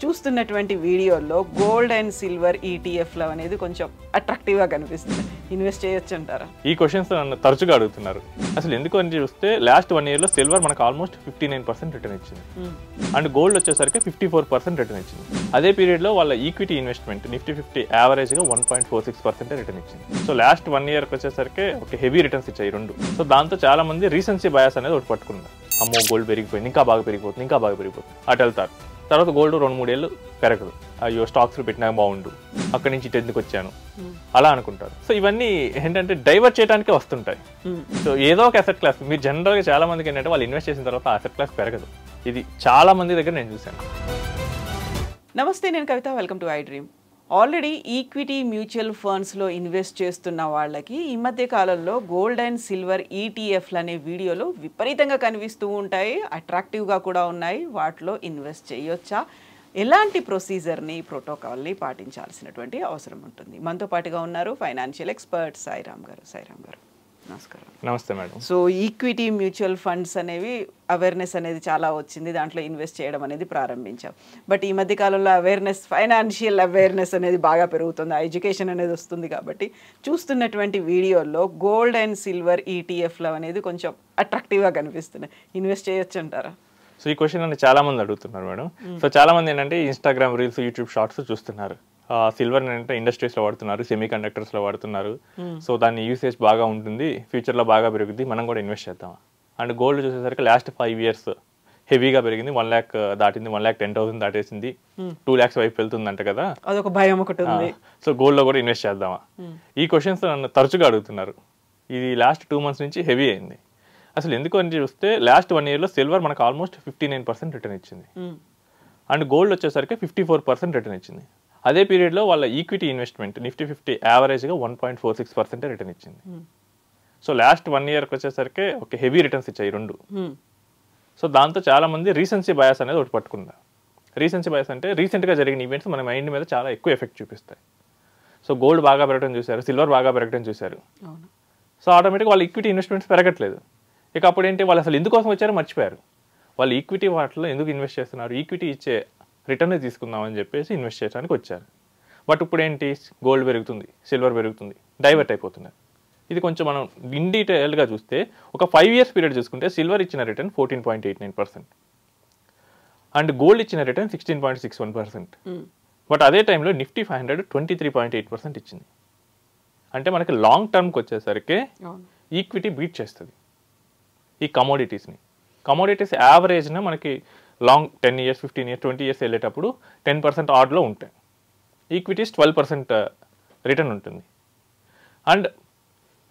చూస్తున్నటువంటి వీడియోల్లో gold and silver ఈటీఎఫ్లు అనేది కొంచెం అట్రాక్టివ్గా కనిపిస్తుంది. ఇన్వెస్ట్ చేయొచ్చు అంటారా? ఈ క్వశ్చన్స్ నన్ను తరచుగా అడుగుతున్నారు. అసలు ఎందుకు అని చూస్తే లాస్ట్ 1 yearలో సిల్వర్ మనకు ఆల్మోస్ట్ 59% రిటర్న్ ఇచ్చింది అండ్ గోల్డ్ వచ్చేసరికి 54% రిటర్న్ ఇచ్చింది. అదే పీరియడ్లో వాళ్ళ ఈక్విటీ ఇన్వెస్ట్మెంట్ నిఫ్టీ 50 యావరేజ్గా 1.46% రిటర్న్ ఇచ్చింది. సో లాస్ట్ 1 yearకి వచ్చేసరికి ఒక హెవీ రిటర్న్స్ ఇచ్చాయి రెండు. సో దాంతో చాలా మంది రీసెన్సీ బయాస్ అనేది ఒకటి పట్టుకున్నారు. అమ్మో గోల్డ్ పెరిగిపోయింది, ఇంకా బాగా పెరిగిపోతుంది, ఇంకా బాగా పెరిగిపోతుంది అటు వెళ్తారు. తర్వాత గోల్డ్ 2-3 ఏళ్ళు పెరగదు, అయ్యో స్టాక్స్లో పెట్టినా బాగుండు, అక్కడి నుంచి ఇటు ఎందుకు వచ్చాను అలా అనుకుంటారు. సో ఇవన్నీ ఏంటంటే డైవర్ట్ చేయడానికే వస్తుంటాయి. సో ఏదో ఒక అసెట్ క్లాస్ మీరు జనరల్గా చాలా మందికి ఏంటంటే వాళ్ళు ఇన్వెస్ట్ చేసిన తర్వాత అసెట్ క్లాస్ పెరగదు. ఇది చాలా మంది దగ్గర నేను చూశాను. నమస్తే, నేను Kavitha. Welcome to I dream. Already equity mutual ఫండ్స్లో ఇన్వెస్ట్ చేస్తున్న వాళ్ళకి ఈ మధ్య కాలంలో గోల్డ్ అండ్ సిల్వర్ ఈటీఎఫ్లు అనే వీడియోలు విపరీతంగా కనిపిస్తూ ఉంటాయి, అట్రాక్టివ్గా కూడా ఉన్నాయి. వాటిలో ఇన్వెస్ట్ చేయొచ్చా, ఎలాంటి ప్రొసీజర్ని ప్రోటోకాల్ని పాటించాల్సినటువంటి అవసరం ఉంటుంది? మనతో పాటుగా ఉన్నారు ఫైనాన్షియల్ ఎక్స్పర్ట్ సాయిరామ్ గారు. సాయిరామ్ గారు నమస్కారం. నమస్తే madam. So equity mutual funds అనేవి అవేర్నెస్ అనేది చాలా వచ్చింది, దాంట్లో ఇన్వెస్ట్ చేయడం అనేది ప్రారంభించాం. బట్ ఈ మధ్య కాలంలో అవేర్నెస్, ఫైనాన్షియల్ అవేర్నెస్ అనేది బాగా పెరుగుతుంది, ఎడ్యుకేషన్ అనేది వస్తుంది. కాబట్టి చూస్తున్నటువంటి వీడియోల్లో గోల్డ్ అండ్ సిల్వర్ ఈటీఎఫ్లు అనేది కొంచెం అట్రాక్టివ్గా కనిపిస్తున్నాయి. ఇన్వెస్ట్ చేయొచ్చు అంటారా? సో ఈ క్వశ్చన్ నన్ను చాలా మంది అడుగుతున్నారు మేడం. సో చాలా మంది ఏంటంటే ఇన్స్టాగ్రామ్ రీల్స్, యూట్యూబ్ షార్ట్స్ చూస్తున్నారు. సిల్వర్ అంటే ఇండస్ట్రీస్లో వాడుతున్నారు, సెమీ కండక్టర్స్లో వాడుతున్నారు. సో దాని యూసేజ్ బాగా ఉంటుంది, ఫ్యూచర్లో బాగా పెరుగుద్ది, మనం కూడా ఇన్వెస్ట్ చేద్దాం. అండ్ గోల్డ్ చూసేసరికి లాస్ట్ 5 years హెవీగా పెరిగింది, 1 lakh దాటింది, 1,10,000 దాటేసింది, 2 lakhs వైపు వెళ్తుందంట కదా, అదొక భయం ఒకటి ఉంది. సో గోల్డ్లో కూడా ఇన్వెస్ట్ చేద్దామా? ఈ క్వశ్చన్స్ నన్ను తరచుగా అడుగుతున్నారు. ఇది లాస్ట్ 2 months నుంచి హెవీ అయింది. అసలు ఎందుకు అని చూస్తే లాస్ట్ 1 yearలో సిల్వర్ మనకు ఆల్మోస్ట్ 59% రిటర్న్ ఇచ్చింది అండ్ గోల్డ్ వచ్చేసరికి 54% రిటర్న్ ఇచ్చింది. అదే పీరియడ్లో వాళ్ళ ఈక్విటీ ఇన్వెస్ట్మెంట్ నిఫ్టీ 50 యావరేజ్గా 1.46% రిటర్న్ ఇచ్చింది. సో లాస్ట్ 1 yearకి వచ్చేసరికి ఒక హెవీ రిటర్న్స్ ఇచ్చాయి రెండు. సో దాంతో చాలా మంది రీసెన్సీ బయాస్ అనేది ఒకటి పట్టుకున్నారు. రీసెన్సీ బయాస్ అంటే రీసెంట్గా జరిగిన ఈవెంట్స్ మన మైండ్ మీద చాలా ఎక్కువ ఎఫెక్ట్ చూపిస్తాయి. సో గోల్డ్ బాగా పెరగడం చూశారు, సిల్వర్ బాగా పెరగడం చూశారు. సో ఆటోమేటిక్గా వాళ్ళ ఈక్విటీ ఇన్వెస్ట్మెంట్స్ పెరగట్లేదు. ఇక అప్పుడు ఏంటి, వాళ్ళు అసలు ఎందుకోసం వచ్చారో మర్చిపోయారు. వాళ్ళు ఈక్విటీ వాటిలో ఎందుకు ఇన్వెస్ట్ చేస్తున్నారు, ఈక్విటీ ఇచ్చే రిటర్న్ తీసుకుందామని చెప్పేసి ఇన్వెస్ట్ చేయడానికి వచ్చారు. బట్ ఇప్పుడు ఏంటి, గోల్డ్ పెరుగుతుంది, సిల్వర్ పెరుగుతుంది, డైవర్ట్ అయిపోతున్నారు. ఇది కొంచెం మనం ఇన్ డీటెయిల్గా చూస్తే ఒక 5 years పీరియడ్ చూసుకుంటే సిల్వర్ ఇచ్చిన రిటర్న్ 14.89% అండ్ గోల్డ్ ఇచ్చిన రిటర్న్ 16.61%. బట్ అదే టైంలో నిఫ్టీ 500 23.8% ఇచ్చింది. అంటే మనకి లాంగ్ టర్మ్కి వచ్చేసరికి ఈక్విటీ బీట్ చేస్తుంది ఈ కమోడిటీస్ యావరేజ్న మనకి లాంగ్ 10 years, 15 years, 20 years వెళ్ళేటప్పుడు 10% ఆర్డ్లో ఉంటాయి. ఈక్విటీస్ 12% రిటర్న్ ఉంటుంది. అండ్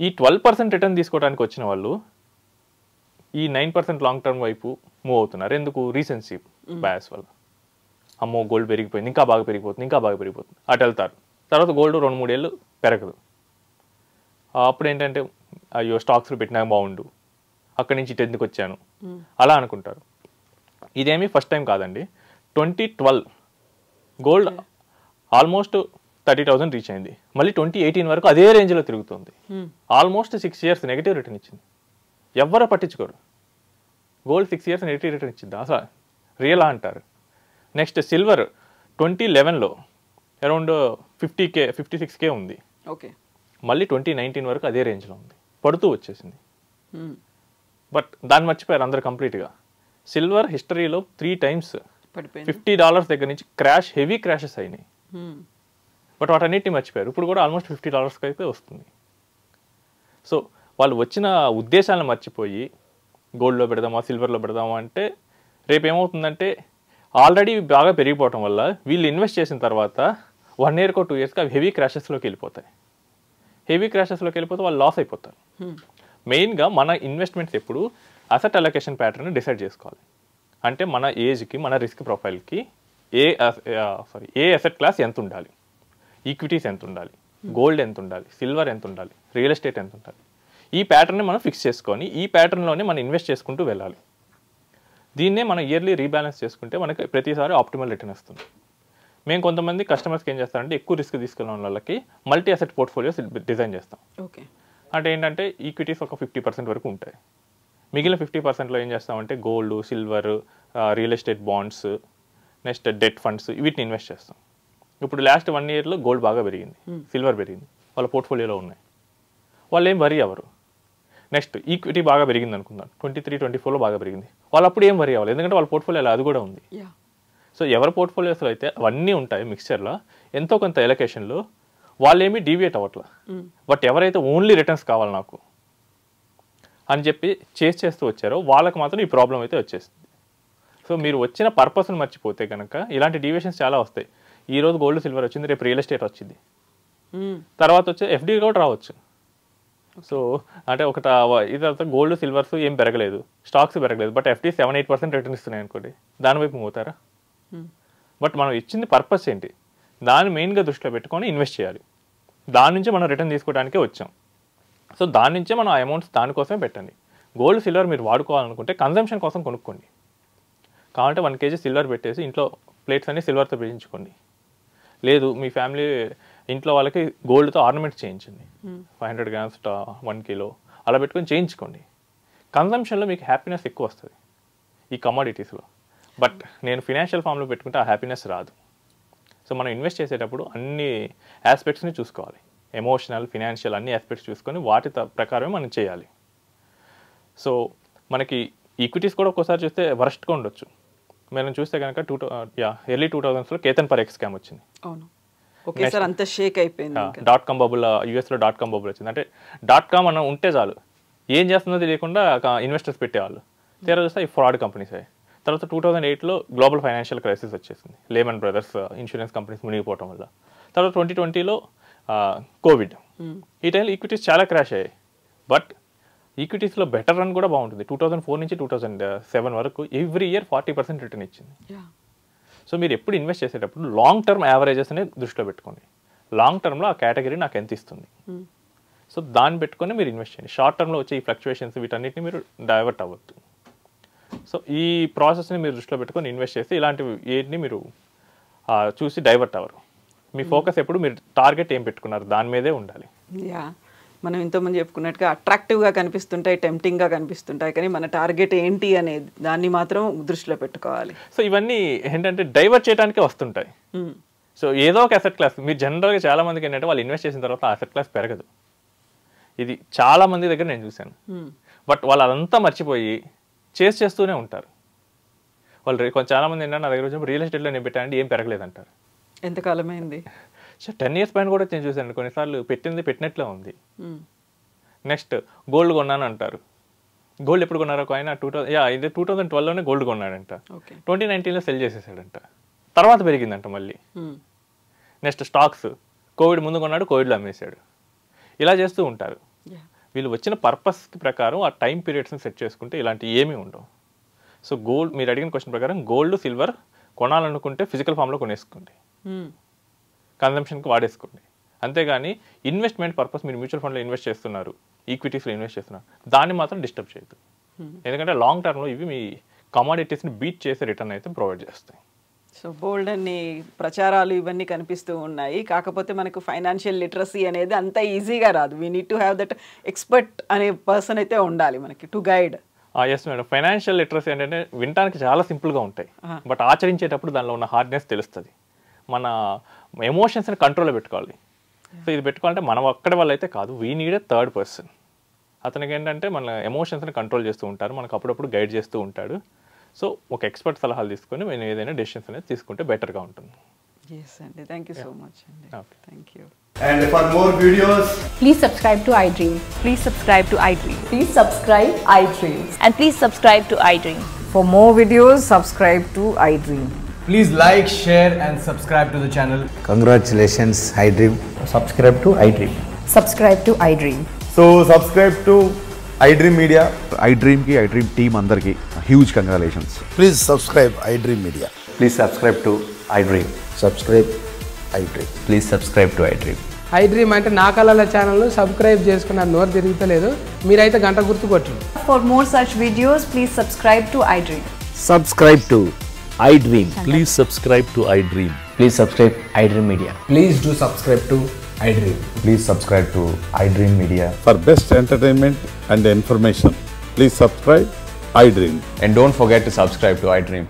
ఈ 12% రిటర్న్ తీసుకోవడానికి వచ్చిన వాళ్ళు ఈ 9% లాంగ్ టర్మ్ వైపు మూవ్ అవుతున్నారు. ఎందుకు? రీసెన్సీ బయాస్ వల్ల. అమ్మో గోల్డ్ పెరిగిపోయింది, ఇంకా బాగా పెరిగిపోతుంది, ఇంకా బాగా పెరిగిపోతుంది అటు వెళ్తారు. తర్వాత గోల్డ్ 2-3 ఏళ్ళు పెరగదు. అప్పుడు ఏంటంటే అయ్యో స్టాక్స్లో పెట్టినా బాగుండు, అక్కడి నుంచి ఇటు ఎందుకు వచ్చాను అలా అనుకుంటారు. ఇదేమీ ఫస్ట్ టైం కాదండి. 2012 గోల్డ్ ఆల్మోస్ట్ 30,000 రీచ్ అయింది. మళ్ళీ 2018 వరకు అదే రేంజ్లో తిరుగుతుంది. ఆల్మోస్ట్ 6 years నెగిటివ్ రిటర్న్ ఇచ్చింది. ఎవరో పట్టించుకోరు. గోల్డ్ 6 years నెగిటివ్ రిటర్న్ ఇచ్చింది, అసలు రియలా అంటారు. నెక్స్ట్ సిల్వర్ 2011లో అరౌండ్ 56K ఉంది. ఓకే, మళ్ళీ 2019 వరకు అదే రేంజ్లో ఉంది, పడుతూ వచ్చేసింది. బట్ దాన్ని మర్చిపోయారు అందరు కంప్లీట్గా. సిల్వర్ హిస్టరీలో 3 times $50 దగ్గర నుంచి హెవీ క్రాషెస్ అయినాయి. బట్ వాటన్నిటిని మర్చిపోయారు. ఇప్పుడు కూడా ఆల్మోస్ట్ $50 అయితే వస్తుంది. సో వాళ్ళు వచ్చిన ఉద్దేశాలను మర్చిపోయి గోల్డ్లో పెడదామా, సిల్వర్లో పెడదామా అంటే రేపు ఏమవుతుందంటే ఆల్రెడీ బాగా పెరిగిపోవటం వల్ల వీళ్ళు ఇన్వెస్ట్ చేసిన తర్వాత 1 year 2 years అవి హెవీ క్రాషెస్లోకి వెళ్ళిపోతాయి. హెవీ క్రాషెస్లోకి వెళ్ళిపోతే వాళ్ళు లాస్ అయిపోతారు. మెయిన్గా మన ఇన్వెస్ట్మెంట్స్ ఎప్పుడు అసెట్ అలొకేషన్ ప్యాటర్న్ డిసైడ్ చేసుకోవాలి. అంటే మన ఏజ్కి, మన రిస్క్ ప్రొఫైల్కి ఏ అసెట్ క్లాస్ ఎంత ఉండాలి, ఈక్విటీస్ ఎంత ఉండాలి, గోల్డ్ ఎంత ఉండాలి, సిల్వర్ ఎంత ఉండాలి, రియల్ ఎస్టేట్ ఎంత ఉండాలి, ఈ ప్యాటర్న్ని మనం ఫిక్స్ చేసుకొని ఈ ప్యాటర్న్లోనే మనం ఇన్వెస్ట్ చేసుకుంటూ వెళ్ళాలి. దీన్నే మనం ఇయర్లీ రీబ్యాలెన్స్ చేసుకుంటే మనకి ప్రతిసారి ఆప్టిమల్ రిటర్న్ వస్తుంది. మేము కొంతమంది కస్టమర్స్కి ఏం చేస్తామంటే ఎక్కువ రిస్క్ తీసుకెళ్ళిన వాళ్ళకి మల్టీ అసెట్ పోర్ట్ఫోలియోస్ డిజైన్ చేస్తాం. ఓకే, అంటే ఏంటంటే ఈక్విటీస్ ఒక 50% వరకు ఉంటాయి. మిగిలిన 50%లో ఏం చేస్తామంటే gold, silver, real estate bonds, next debt funds వీటిని ఇన్వెస్ట్ చేస్తాం. ఇప్పుడు లాస్ట్ 1 yearలో గోల్డ్ బాగా పెరిగింది, సిల్వర్ పెరిగింది, వాళ్ళ పోర్ట్ఫోలియోలో ఉన్నాయి, వాళ్ళు ఏం వరీ అవ్వరు. నెక్స్ట్ ఈక్విటీ బాగా పెరిగింది అనుకుందాం, 23-24లో బాగా పెరిగింది, వాళ్ళు అప్పుడు ఏం వరీ అవ్వాలి, ఎందుకంటే వాళ్ళ పోర్ట్ఫోలియోలో అది కూడా ఉంది. సో ఎవరి పోర్ట్ఫోలియోస్లో అయితే అవన్నీ ఉంటాయి మిక్స్చర్లో, ఎంతో కొంత ఎలొకేషన్లో వాళ్ళు ఏమీ డీవియేట్ అవ్వట్లా. బట్ ఎవరైతే ఓన్లీ రిటర్న్స్ కావాలి నాకు అని చెప్పి చేస్తూ వచ్చారో వాళ్ళకి మాత్రం ఈ ప్రాబ్లం అయితే వచ్చేస్తుంది. సో మీరు వచ్చిన పర్పస్ని మర్చిపోతే కనుక ఇలాంటి డీవియేషన్స్ చాలా వస్తాయి. ఈ రోజు గోల్డ్ సిల్వర్ వచ్చింది, రేపు రియల్ ఎస్టేట్ వచ్చింది, తర్వాత వచ్చే ఎఫ్డీ కూడా రావచ్చు. సో అంటే ఇదంతా గోల్డ్ సిల్వర్స్ ఏం పెరగలేదు, స్టాక్స్ పెరగలేదు, బట్ ఎఫ్డీ 7-8% రిటర్న్ ఇస్తున్నాయి అనుకోండి, దానివైపు పోతారా? బట్ మనం ఇచ్చింది పర్పస్ ఏంటి, దాన్ని మెయిన్గా దృష్టిలో పెట్టుకొని ఇన్వెస్ట్ చేయాలి. దాని నుంచి మనం రిటర్న్ తీసుకోవడానికే వచ్చాం. సో దాని నుంచే మనం ఆ అమౌంట్స్ దానికోసమే పెట్టండి. గోల్డ్ సిల్వర్ మీరు వాడుకోవాలనుకుంటే కన్జంప్షన్ కోసం కొనుక్కోండి. కావాలంటే 1 kg సిల్వర్ పెట్టేసి ఇంట్లో ప్లేట్స్ అన్ని సిల్వర్తో వేయించుకోండి. లేదు మీ ఫ్యామిలీ ఇంట్లో వాళ్ళకి గోల్డ్తో ఆర్నమెంట్స్ చేయించండి, 500 grams 1 kilo అలా పెట్టుకొని చేయించుకోండి. కన్జంప్షన్లో మీకు హ్యాపీనెస్ ఎక్కువ వస్తుంది ఈ కమోడిటీస్లో. బట్ నేను ఫినాన్షియల్ ఫామ్లో పెట్టుకుంటే ఆ హ్యాపీనెస్ రాదు. సో మనం ఇన్వెస్ట్ చేసేటప్పుడు అన్ని ఆస్పెక్ట్స్ని చూసుకోవాలి, ఎమోషనల్, ఫినాన్షియల్ అన్ని ఆస్పెక్ట్స్ చూసుకొని వాటి ప్రకారమే మనం చేయాలి. సో మనకి ఈక్విటీస్ కూడా ఒక్కోసారి చూస్తే వరస్ట్గా ఉండొచ్చు. మనం చూస్తే కనుక ఎర్లీ 2000స్లో కేతన్ పరేఖ్ స్కామ్ వచ్చింది. అంత షేక్ అయిపోయింది. .com బబుల్, యూఎస్లో .com బబుల్ వచ్చింది. అంటే .com అన్న ఉంటే చాలు, ఏం చేస్తుందో తెలియకుండా ఇన్వెస్టర్స్ పెట్టేవాళ్ళు. తీరా చూస్తే ఈ ఫ్రాడ్ కంపెనీస్ అయ్యాయి. తర్వాత 2008లో గ్లోబల్ ఫైనాన్షియల్ క్రైసిస్ వచ్చేసింది, లేమన్ బ్రదర్స్ ఇన్సూరెన్స్ కంపెనీస్ మునిగిపోవడం వల్ల. తర్వాత 2020లో కోవిడ్. ఈ టైంలో ఈక్విటీస్ చాలా క్రాష్ అయ్యాయి. బట్ ఈక్విటీస్లో బెటర్ రన్ కూడా బాగుంటుంది. 2004 నుంచి 2007 వరకు ఎవ్రీ ఇయర్ 40% రిటర్న్ ఇచ్చింది. సో మీరు ఎప్పుడు ఇన్వెస్ట్ చేసేటప్పుడు లాంగ్ టర్మ్ యావరేజెస్ అనేది దృష్టిలో పెట్టుకోండి. లాంగ్ టర్మ్లో ఆ కేటగిరీ నాకు ఎంత ఇస్తుంది, సో దాన్ని పెట్టుకొని మీరు ఇన్వెస్ట్ చేయండి. షార్ట్ టర్మ్లో వచ్చే ఈ ఫ్లక్చువేషన్స్ వీటన్నిటిని మీరు డైవర్ట్ అవ్వద్దు. సో ఈ ప్రాసెస్ని మీరు దృష్టిలో పెట్టుకొని ఇన్వెస్ట్ చేసి ఇలాంటివి ఏంటిని మీరు చూసి డైవర్ట్ అవ్వరు. మీ ఫోకస్ ఎప్పుడు మీరు టార్గెట్ ఏం పెట్టుకున్నారు దాని మీదే ఉండాలి. మనం ఇంతకుముందు చెప్పుకున్నట్టుగా అట్రాక్టివ్గా కనిపిస్తుంటాయి, టెంప్టింగ్గా కనిపిస్తుంటాయి, కానీ మన టార్గెట్ ఏంటి అనేది దాన్ని మాత్రం దృష్టిలో పెట్టుకోవాలి. సో ఇవన్నీ ఏంటంటే డైవర్ట్ చేయడానికే వస్తుంటాయి. సో ఏదో ఒక అసెట్ క్లాస్ మీరు జనరల్గా చాలా మందికి ఏంటంటే వాళ్ళు ఇన్వెస్ట్ చేసిన తర్వాత అసెట్ క్లాస్ పెరగదు. ఇది చాలా మంది దగ్గర నేను చూశాను. బట్ వాళ్ళు అదంతా మర్చిపోయి చేస్తూనే ఉంటారు. వాళ్ళు చాలా మంది ఏంటంటే నా దగ్గర వచ్చినప్పుడు రియల్ ఎస్టేట్లో నేను పెట్టానంటే ఏం పెరగలేదంటారు. ఎంతకాలమైంది? సో 10 years పైన కూడా నేను చూశాను. కొన్నిసార్లు పెట్టినట్లే ఉంది. నెక్స్ట్ గోల్డ్ కొన్నాను అంటారు. గోల్డ్ ఎప్పుడు కొన్నారో ఆయన 2012లోనే గోల్డ్ కొన్నాడంట, 2019లో సెల్ చేసేసాడంట, తర్వాత పెరిగిందంట మళ్ళీ. నెక్స్ట్ స్టాక్స్ కోవిడ్ ముందు కొన్నాడు, కోవిడ్లో అమ్మేశాడు. ఇలా చేస్తూ ఉంటారు. వీళ్ళు వచ్చిన పర్పస్ ప్రకారం ఆ టైం పీరియడ్స్ని సెట్ చేసుకుంటే ఇలాంటివి ఏమీ ఉండవు. సో గోల్డ్ మీరు అడిగిన క్వశ్చన్ ప్రకారం గోల్డ్ సిల్వర్ కొనాలనుకుంటే ఫిజికల్ ఫామ్లో కొనేసుకోండి, కన్జంప్షన్కి వాడేసుకోండి. అంతేగాని ఇన్వెస్ట్మెంట్ పర్పస్ మీరు మ్యూచువల్ ఫండ్లో ఇన్వెస్ట్ చేస్తున్నారు, ఈక్విటీస్లో ఇన్వెస్ట్ చేస్తున్నారు, దాన్ని మాత్రం డిస్టర్బ్ చేయొద్దు. ఎందుకంటే లాంగ్ టర్మ్లో ఇవి మీ కమోడిటీస్ని బీట్ చేసే రిటర్న్ అయితే ప్రొవైడ్ చేస్తాయి. సో బోల్డ్ అన్ని ప్రచారాలు ఇవన్నీ కనిపిస్తూ ఉన్నాయి. కాకపోతే మనకు ఫైనాన్షియల్ లిటరసీ అనేది అంత ఈజీగా రాదు. We need to have that expert అనే పర్సన్ అయితే ఉండాలి మనకి to guide. Yes madam, financial literacy ఏంటంటే వినడానికి చాలా సింపుల్గా ఉంటాయి, బట్ ఆచరించేటప్పుడు దానిలో ఉన్న హార్డ్నెస్ తెలుస్తుంది. మన ఎమోషన్స్ని కంట్రోల్లో పెట్టుకోవాలి. సో ఇది పెట్టుకోవాలంటే మనం ఒక్కడి వల్ల అయితే కాదు, we need a third person. అతనికి ఏంటంటే మన ఎమోషన్స్ని కంట్రోల్ చేస్తూ ఉంటారు, మనకు అప్పుడప్పుడు గైడ్ చేస్తూ ఉంటాడు. సో ఒక ఎక్స్పర్ట్ సలహాలు తీసుకొని మేము ఏదైనా డెసిషన్స్ అనేది తీసుకుంటే బెటర్గా ఉంటుంది. Yes, Andy. Thank you so much, Andy. Okay. Thank you. And for more videos, please subscribe to iDream. Please subscribe to iDream. Please subscribe iDream. And please subscribe to iDream. For more videos, subscribe to iDream. please like, share and subscribe to the channel. Congratulations, iDream. Subscribe to iDream. Subscribe to iDream. So subscribe to iDream Media. iDream ki iDream team andarki huge congratulations. Please subscribe iDream Media. Please subscribe to iDream. Subscribe iDream. Please subscribe to iDream. iDream అంటే నా కళల channel subscribe చేసుకున్న నోరు తిరుగుతలేదు, మీరైతే గంట గుర్తు కొట్టండి. For more such videos, please subscribe to iDream. Subscribe to iDream. Please subscribe to iDream. Please subscribe iDream Media. Please do subscribe to iDream. Please subscribe to iDream Media. For best entertainment and information, please subscribe iDream. And don't forget to subscribe to iDream.